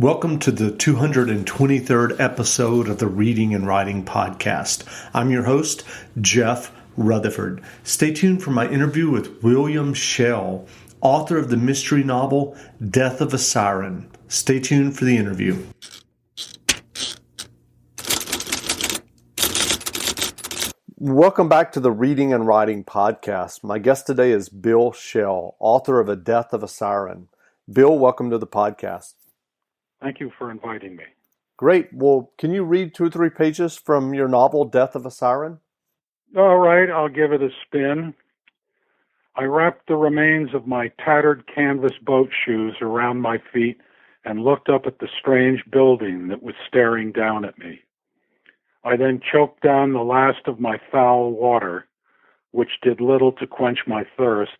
Welcome to the 223rd episode of the Reading and Writing Podcast. I'm your host, Jeff Rutherford. Stay tuned for my interview with William Schaill, author of the mystery novel Death of a Siren. Stay tuned for the interview. Welcome back to the Reading and Writing Podcast. My guest today is Bill Schaill, author of A Death of a Siren. Bill, welcome to the podcast. Thank you for inviting me. Great. Well, can you read 2 or 3 pages from your novel, Death of a Siren? All right, I'll give it a spin. I wrapped the remains of my tattered canvas boat shoes around my feet and looked up at the strange building that was staring down at me. I then choked down the last of my foul water, which did little to quench my thirst,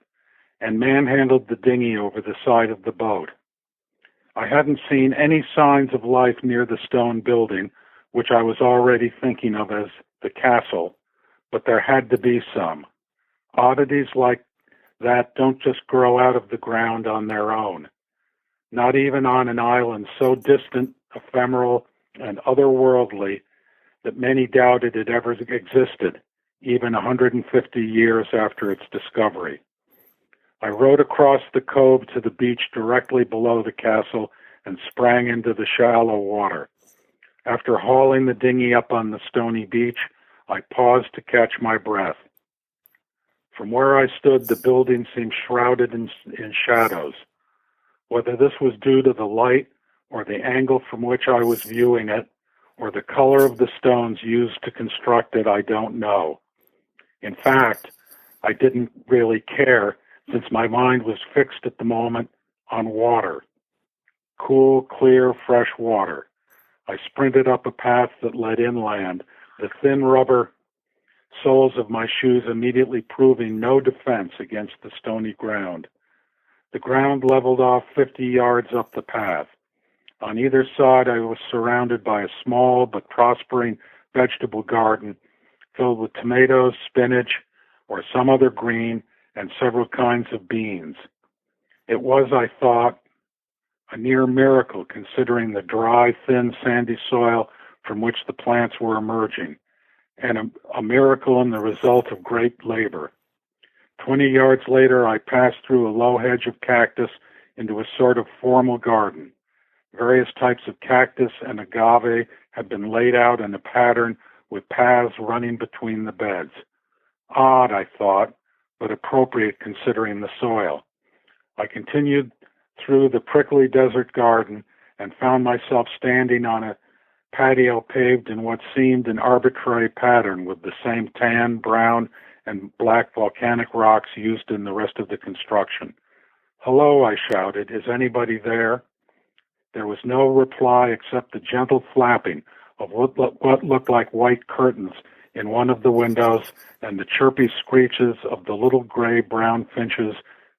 and manhandled the dinghy over the side of the boat. I hadn't seen any signs of life near the stone building, which I was already thinking of as the castle, but there had to be some. Oddities like that don't just grow out of the ground on their own, not even on an island so distant, ephemeral, and otherworldly that many doubted it ever existed, even 150 years after its discovery. I rowed across the cove to the beach directly below the castle and sprang into the shallow water. After hauling the dinghy up on the stony beach, I paused to catch my breath. From where I stood, the building seemed shrouded in shadows. Whether this was due to the light or the angle from which I was viewing it, or the color of the stones used to construct it, I don't know. In fact, I didn't really care, since my mind was fixed at the moment on water. Cool, clear, fresh water. I sprinted up a path that led inland, the thin rubber soles of my shoes immediately proving no defense against the stony ground. The ground leveled off 50 yards up the path. On either side, I was surrounded by a small but prospering vegetable garden filled with tomatoes, spinach, or some other green, and several kinds of beans. It was, I thought, a near miracle considering the dry, thin, sandy soil from which the plants were emerging, and a miracle and the result of great labor. 20 yards later, I passed through a low hedge of cactus into a sort of formal garden. Various types of cactus and agave had been laid out in a pattern with paths running between the beds. Odd, I thought, but appropriate considering the soil. I continued through the prickly desert garden and found myself standing on a patio paved in what seemed an arbitrary pattern with the same tan, brown, and black volcanic rocks used in the rest of the construction. "Hello," I shouted. "Is anybody there?" There was no reply except the gentle flapping of what looked like white curtains in one of the windows and the chirpy screeches of the little gray-brown finches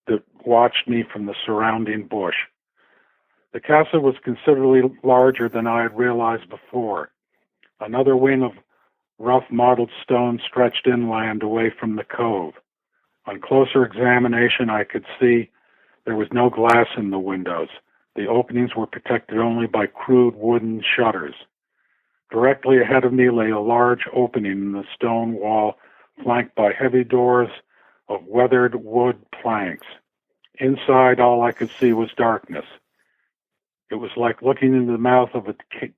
that watched me from the surrounding bush. The castle was considerably larger than I had realized before. Another wing of rough mottled stone stretched inland away from the cove. On closer examination, I could see there was no glass in the windows. The openings were protected only by crude wooden shutters. Directly ahead of me lay a large opening in the stone wall, flanked by heavy doors of weathered wood planks. Inside, all I could see was darkness. It was like looking into the mouth of a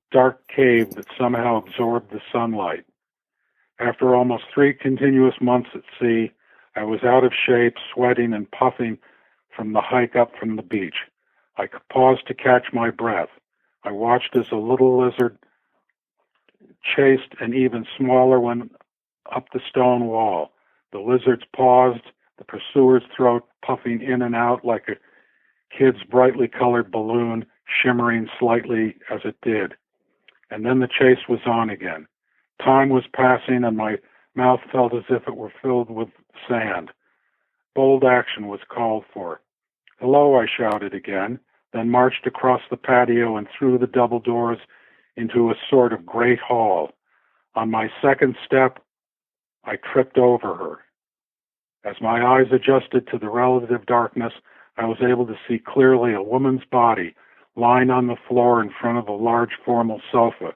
dark cave that somehow absorbed the sunlight. After almost 3 continuous months at sea, I was out of shape, sweating and puffing from the hike up from the beach. I paused to catch my breath. I watched as a little lizard chased an even smaller one up the stone wall. The lizards paused, the pursuer's throat puffing in and out like a kid's brightly colored balloon, shimmering slightly as it did. And then the chase was on again. Time was passing, and my mouth felt as if it were filled with sand. Bold action was called for. "Hello," I shouted again, then marched across the patio and through the double doors into a sort of great hall. On my second step, I tripped over her. As my eyes adjusted to the relative darkness, I was able to see clearly a woman's body lying on the floor in front of a large formal sofa.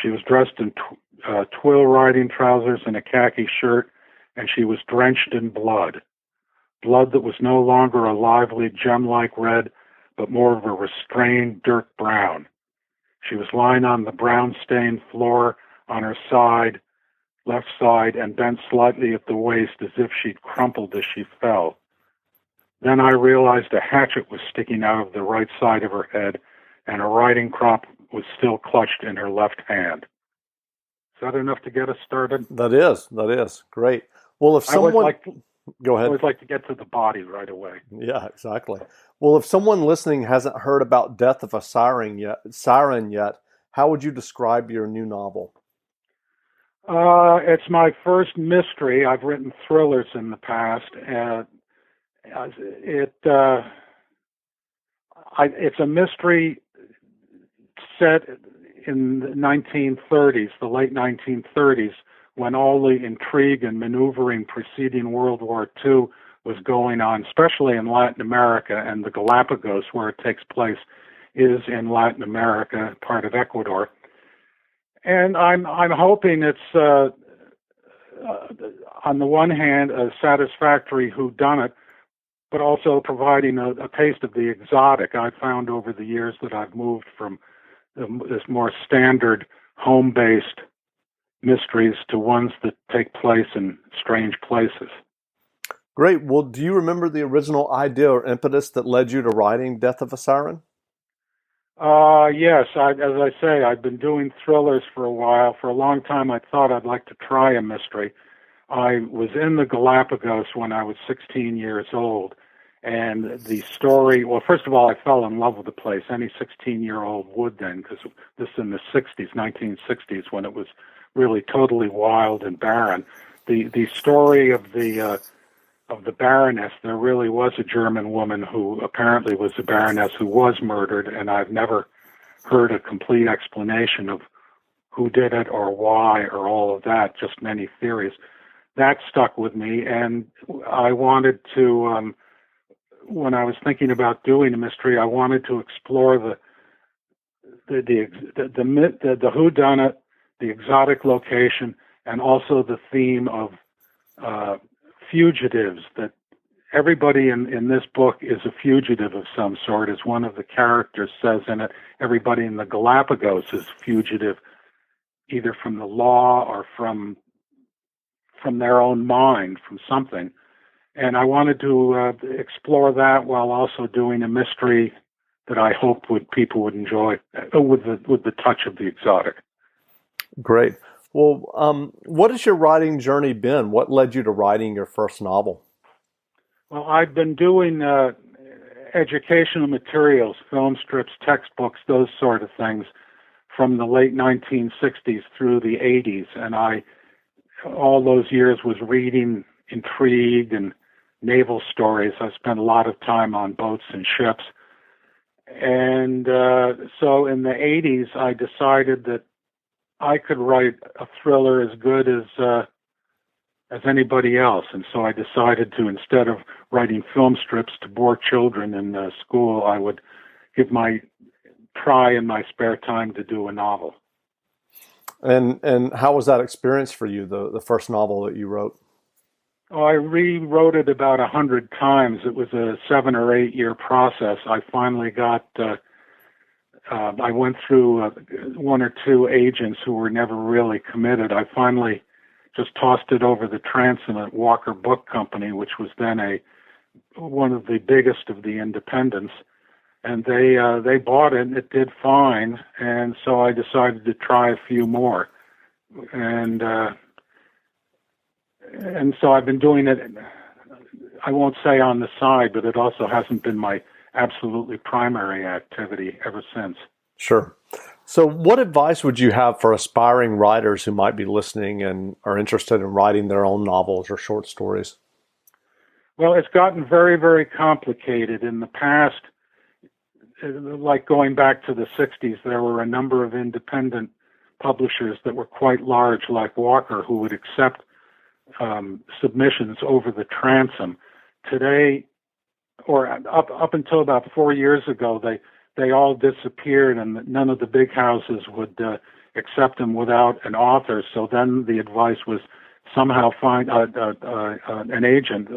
She was dressed in twill riding trousers and a khaki shirt, and she was drenched in blood. Blood that was no longer a lively gem-like red, but more of a restrained dirt brown. She was lying on the brown-stained floor on her side, left side, and bent slightly at the waist as if she'd crumpled as she fell. Then I realized a hatchet was sticking out of the right side of her head, and a riding crop was still clutched in her left hand. Is that enough to get us started? That is. Great. Well, if someone... Go ahead. I always like to get to the body right away. Yeah, exactly. Well, if someone listening hasn't heard about Death of a Siren yet, how would you describe your new novel? It's my first mystery. I've written thrillers in the past. It's a mystery set in the 1930s, the late 1930s, when all the intrigue and maneuvering preceding World War II was going on, especially in Latin America, and the Galapagos, where it takes place, is in Latin America, part of Ecuador. And I'm hoping it's on the one hand a satisfactory whodunit, but also providing a taste of the exotic. I've found over the years that I've moved from this more standard home-based mysteries to ones that take place in strange places. Great. Well, do you remember the original idea or impetus that led you to writing Death of a Siren? Yes. As I say, I've been doing thrillers for a while. For a long time, I thought I'd like to try a mystery. I was in the Galapagos when I was 16 years old. And the story, well, first of all, I fell in love with the place. Any 16-year-old would then, because this is in the 60s, 1960s, when it was really totally wild and barren. The story of the Baroness, there really was a German woman who apparently was a Baroness who was murdered, and I've never heard a complete explanation of who did it or why or all of that, just many theories. That stuck with me, and I wanted to, when I was thinking about doing a mystery, I wanted to explore the whodunit, the exotic location, and also the theme of fugitives, that everybody in this book is a fugitive of some sort. As one of the characters says in it, everybody in the Galapagos is fugitive, either from the law or from their own mind, from something. And I wanted to explore that while also doing a mystery that I hoped people would enjoy with the touch of the exotic. Great. Well, what has your writing journey been? What led you to writing your first novel? Well, I've been doing educational materials, film strips, textbooks, those sort of things from the late 1960s through the 80s. And all those years was reading intrigue and naval stories. I spent a lot of time on boats and ships. And so in the 80s, I decided that I could write a thriller as good as anybody else. And so I decided to, instead of writing film strips to bore children in school, I would try in my spare time to do a novel. And how was that experience for you, the first novel that you wrote? Oh, I rewrote it about 100 times. It was a 7 or 8 year process. I finally got, I went through 1 or 2 agents who were never really committed. I finally just tossed it over the transom at Walker Book Company, which was then one of the biggest of the independents. And they bought it, and it did fine. And so I decided to try a few more. And so I've been doing it, I won't say on the side, but it also hasn't been my absolutely primary activity ever since. Sure. So what advice would you have for aspiring writers who might be listening and are interested in writing their own novels or short stories? Well, it's gotten very, very complicated. In the past, like going back to the 60s, there were a number of independent publishers that were quite large, like Walker, who would accept submissions over the transom. Today, or up until about 4 years ago, they they all disappeared, and none of the big houses would accept them without an author. So then the advice was somehow find an agent.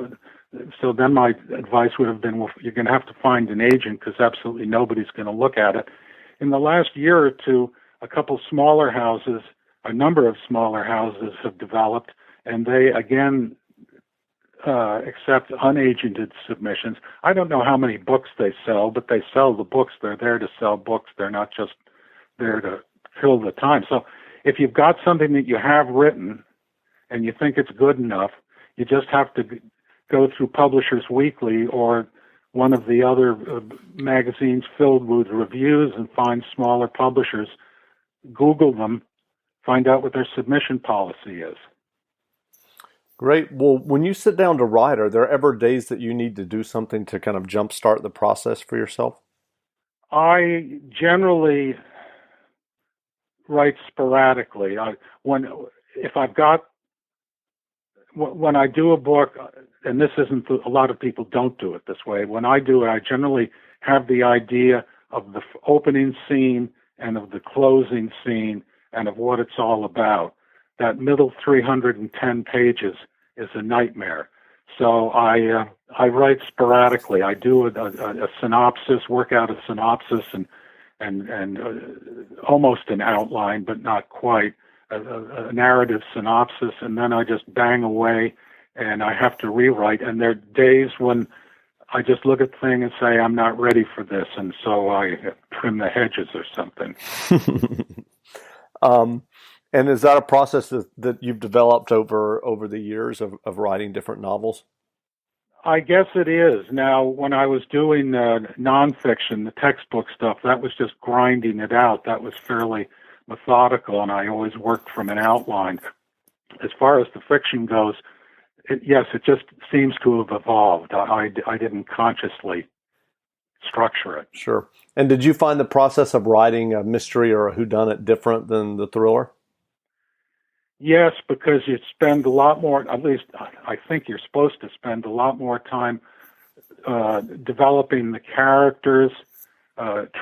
So then my advice would have been, well, you're going to have to find an agent because absolutely nobody's going to look at it. In the last year or two, a number of smaller houses have developed, and they again accept unagented submissions. I don't know how many books they sell, but they sell the books. They're there to sell books. They're not just there to fill the time. So if you've got something that you have written and you think it's good enough, you just have to go through Publishers Weekly or one of the other magazines filled with reviews and find smaller publishers, Google them, find out what their submission policy is. Great. Well, when you sit down to write, are there ever days that you need to do something to kind of jumpstart the process for yourself? I generally write sporadically. When I do a book, and this isn't, a lot of people don't do it this way. When I do it, I generally have the idea of the opening scene and of the closing scene and of what it's all about. That middle 310 pages is a nightmare. So I write sporadically. I do a synopsis, work out a synopsis and almost an outline, but not quite, a narrative synopsis, and then I just bang away and I have to rewrite. And there are days when I just look at the thing and say, I'm not ready for this, and so I trim the hedges or something. And is that a process that you've developed over the years of writing different novels? I guess it is. Now, when I was doing nonfiction, the textbook stuff, that was just grinding it out. That was fairly methodical, and I always worked from an outline. As far as the fiction goes, it just seems to have evolved. I didn't consciously structure it. Sure. And did you find the process of writing a mystery or a whodunit different than the thriller? Yes, because you spend a lot more, at least I think you're supposed to spend a lot more time developing the characters,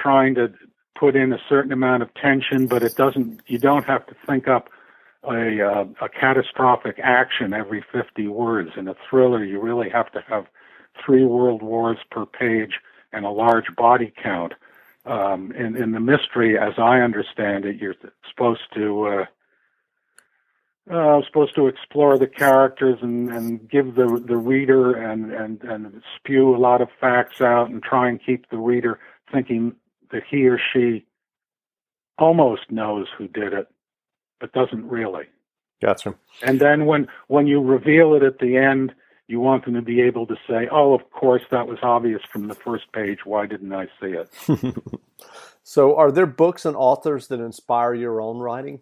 trying to put in a certain amount of tension, but you don't have to think up a catastrophic action every 50 words. In a thriller, you really have to have 3 world wars per page and a large body count. In the mystery, as I understand it, you're supposed to explore the characters and give the reader and spew a lot of facts out and try and keep the reader thinking that he or she almost knows who did it, but doesn't really. Gotcha. And then when you reveal it at the end, you want them to be able to say, oh, of course, that was obvious from the first page. Why didn't I see it? So are there books and authors that inspire your own writing?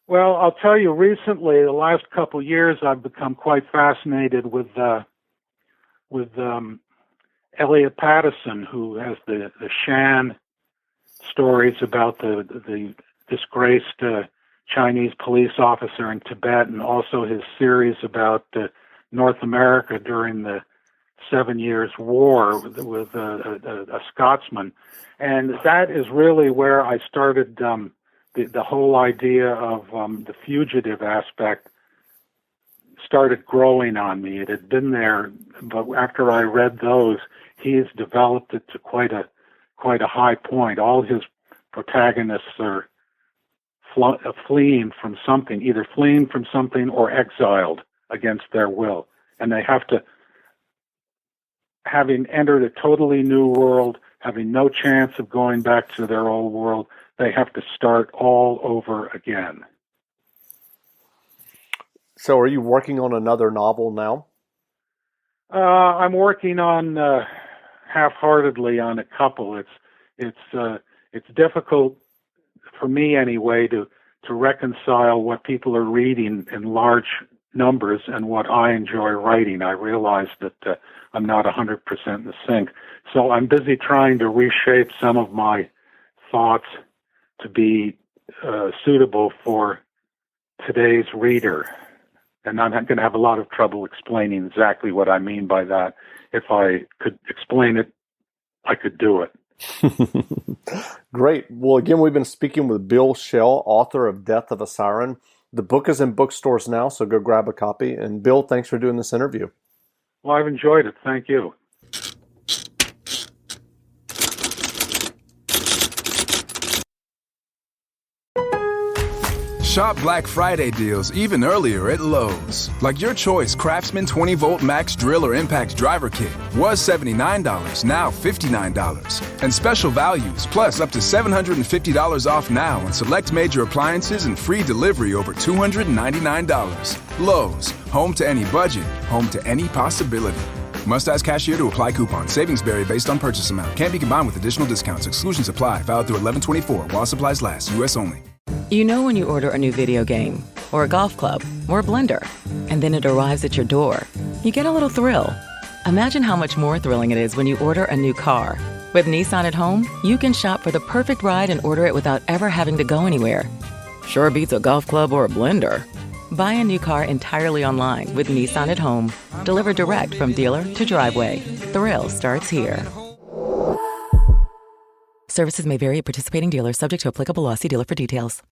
Well, I'll tell you, recently, the last couple of years, I've become quite fascinated with Elliot Patterson, who has the Shan stories about the disgraced Chinese police officer in Tibet, and also his series about North America during the 7 Years' War with a Scotsman. And that is really where I started the whole idea of the fugitive aspect started growing on me. It had been there, but after I read those, he's developed it to quite a high point. All his protagonists are fleeing from something, either fleeing from something or exiled against their will. And they have to, having entered a totally new world, having no chance of going back to their old world, they have to start all over again. So are you working on another novel now? I'm working on half-heartedly on a couple. It's difficult for me anyway to reconcile what people are reading in large numbers and what I enjoy writing. I realize that I'm not 100% in sync. So I'm busy trying to reshape some of my thoughts to be suitable for today's reader. And I'm going to have a lot of trouble explaining exactly what I mean by that. If I could explain it, I could do it. Great. Well, again, we've been speaking with Bill Schaill, author of Death of a Siren. The book is in bookstores now, so go grab a copy. And Bill, thanks for doing this interview. Well, I've enjoyed it. Thank you. Shop Black Friday deals even earlier at Lowe's. Like your choice Craftsman 20-volt max drill or impact driver kit was $79, now $59. And special values, plus up to $750 off now on select major appliances and free delivery over $299. Lowe's, home to any budget, home to any possibility. Must ask cashier to apply coupon. Savings vary based on purchase amount. Can't be combined with additional discounts. Exclusions apply. Valid through 11/24 while supplies last. U.S. only. You know when you order a new video game, or a golf club, or a blender, and then it arrives at your door, you get a little thrill. Imagine how much more thrilling it is when you order a new car. With Nissan at home, you can shop for the perfect ride and order it without ever having to go anywhere. Sure beats a golf club or a blender. Buy a new car entirely online with Nissan at home. Delivered direct from dealer to driveway. Thrill starts here. Services may vary at participating dealers, subject to applicable law. See dealer for details.